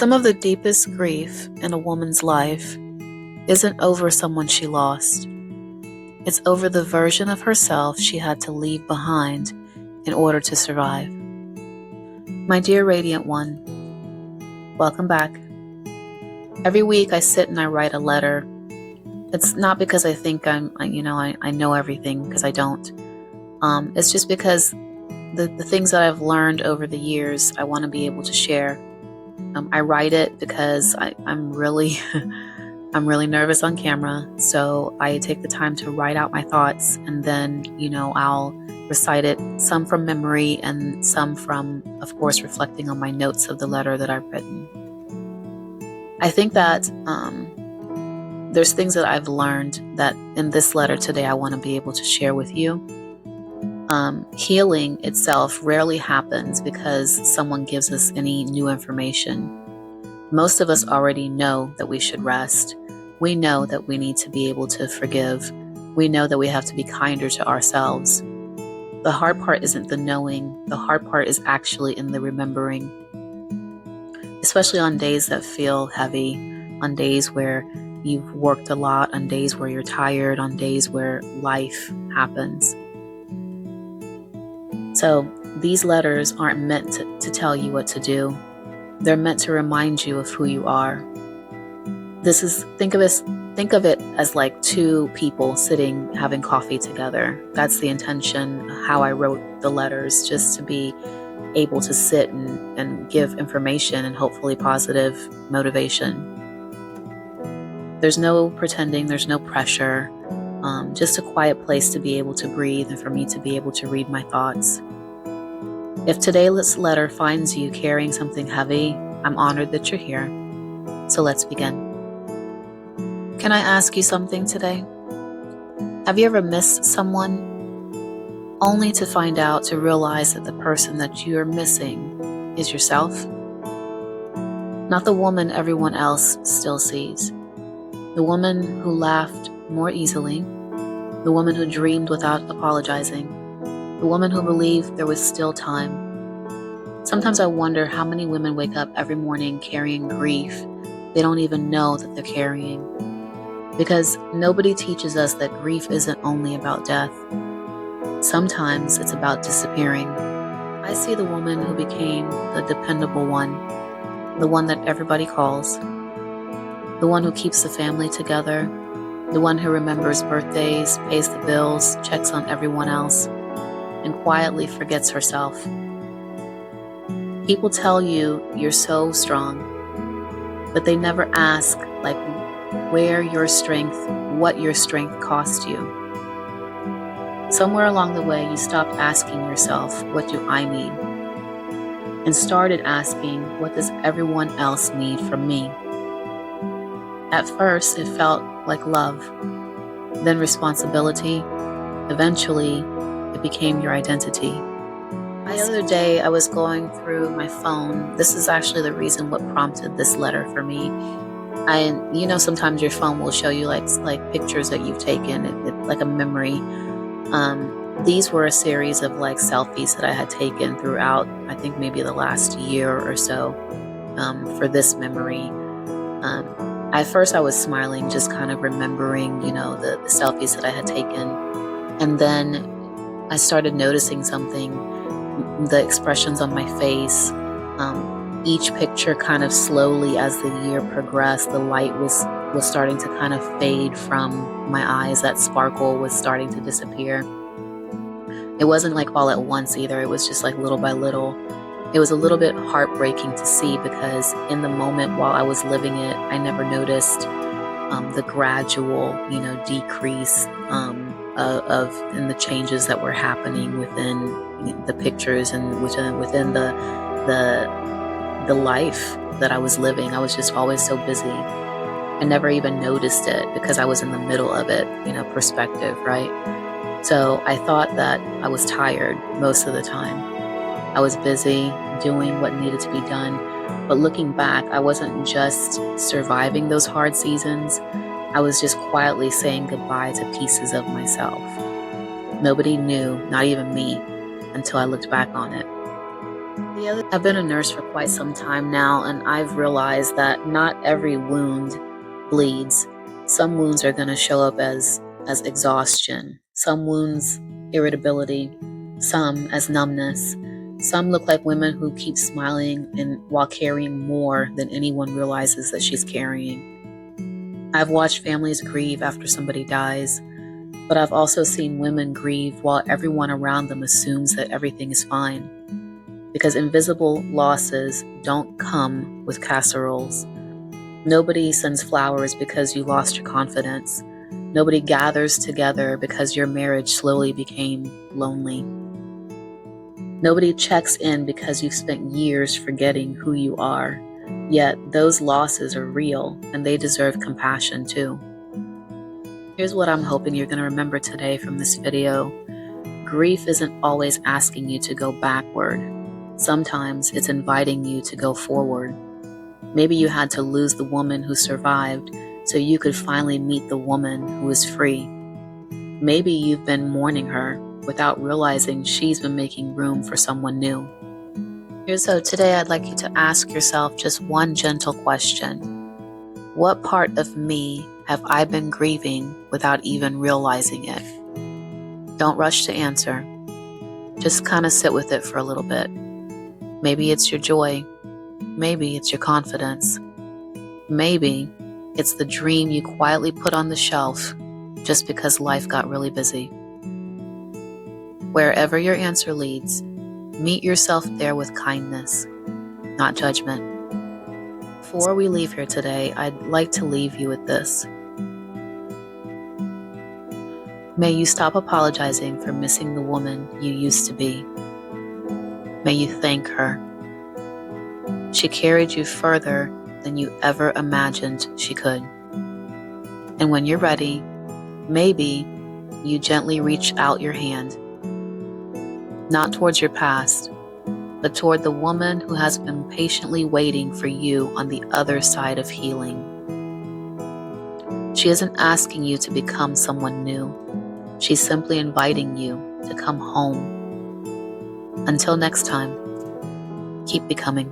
Some of the deepest grief in a woman's life isn't over someone she lost. It's over the version of herself she had to leave behind in order to survive. My dear Radiant One, welcome back. Every week I sit and I write a letter. It's not because I think I know everything, because I don't. It's just because the things that I've learned over the years, I want to be able to share. I write it because I'm really I'm really nervous on camera, so I take the time to write out my thoughts, and then I'll recite it, some from memory and some from, of course, reflecting on my notes of the letter that I've written. I think that there's things that I've learned that in this letter today I want to be able to share with you. Healing itself rarely happens because someone gives us any new information. Most of us already know that we should rest. We know that we need to be able to forgive. We know that we have to be kinder to ourselves. The hard part isn't the knowing. The hard part is actually in the remembering. Especially on days that feel heavy, on days where you've worked a lot, on days where you're tired, on days where life happens. So these letters aren't meant to tell you what to do. They're meant to remind you of who you are. Think of it as like two people sitting having coffee together. That's the intention, how I wrote the letters, just to be able to sit and give information and hopefully positive motivation. There's no pretending, there's no pressure, just a quiet place to be able to breathe and for me to be able to read my thoughts. If today's letter finds you carrying something heavy, I'm honored that you're here. So let's begin. Can I ask you something today? Have you ever missed someone only to find out, to realize that the person that you are missing is yourself? Not the woman everyone else still sees. The woman who laughed more easily. The woman who dreamed without apologizing. The woman who believed there was still time. Sometimes I wonder how many women wake up every morning carrying grief they don't even know that they're carrying. Because nobody teaches us that grief isn't only about death. Sometimes it's about disappearing. I see the woman who became the dependable one, the one that everybody calls, the one who keeps the family together, the one who remembers birthdays, pays the bills, checks on everyone else, and quietly forgets herself. People tell you you're so strong, but they never ask what your strength cost you. Somewhere along the way, you stopped asking yourself, what do I need? And started asking, what does everyone else need from me? At first, it felt like love, then responsibility. Eventually, it became your identity. The other day, I was going through my phone. This is actually the reason what prompted this letter for me. Sometimes your phone will show you like pictures that you've taken, like a memory. These were a series of selfies that I had taken throughout, I think maybe the last year or so, for this memory. At first I was smiling, just kind of remembering, the selfies that I had taken. And then I started noticing something, the expressions on my face. Each picture kind of slowly, as the year progressed, the light was starting to kind of fade from my eyes. That sparkle was starting to disappear. It wasn't all at once either. It was just little by little. It was a little bit heartbreaking to see, because in the moment while I was living it, I never noticed the gradual, decrease in the changes that were happening within the pictures and within the life that I was living. I was just always so busy. I never even noticed it because I was in the middle of it, perspective, right? So I thought that I was tired most of the time. I was busy doing what needed to be done. But looking back, I wasn't just surviving those hard seasons. I was just quietly saying goodbye to pieces of myself. Nobody knew, not even me, until I looked back on it. I've been a nurse for quite some time now, and I've realized that not every wound bleeds. Some wounds are going to show up as exhaustion, some wounds irritability, some as numbness. Some look like women who keep smiling and while carrying more than anyone realizes that she's carrying. I've watched families grieve after somebody dies, but I've also seen women grieve while everyone around them assumes that everything is fine. Because invisible losses don't come with casseroles. Nobody sends flowers because you lost your confidence. Nobody gathers together because your marriage slowly became lonely. Nobody checks in because you've spent years forgetting who you are. Yet those losses are real and they deserve compassion too. Here's what I'm hoping you're going to remember today from this video. Grief isn't always asking you to go backward. Sometimes it's inviting you to go forward. Maybe you had to lose the woman who survived so you could finally meet the woman who is free. Maybe you've been mourning her without realizing she's been making room for someone new. So today I'd like you to ask yourself just one gentle question. What part of me have I been grieving without even realizing it? Don't rush to answer. Just kind of sit with it for a little bit. Maybe it's your joy. Maybe it's your confidence. Maybe it's the dream you quietly put on the shelf just because life got really busy. Wherever your answer leads, meet yourself there with kindness, not judgment. Before we leave here today, I'd like to leave you with this. May you stop apologizing for missing the woman you used to be. May you thank her. She carried you further than you ever imagined she could. And when you're ready, maybe you gently reach out your hand, not towards your past, but toward the woman who has been patiently waiting for you on the other side of healing. She isn't asking you to become someone new. She's simply inviting you to come home. Until next time, keep becoming.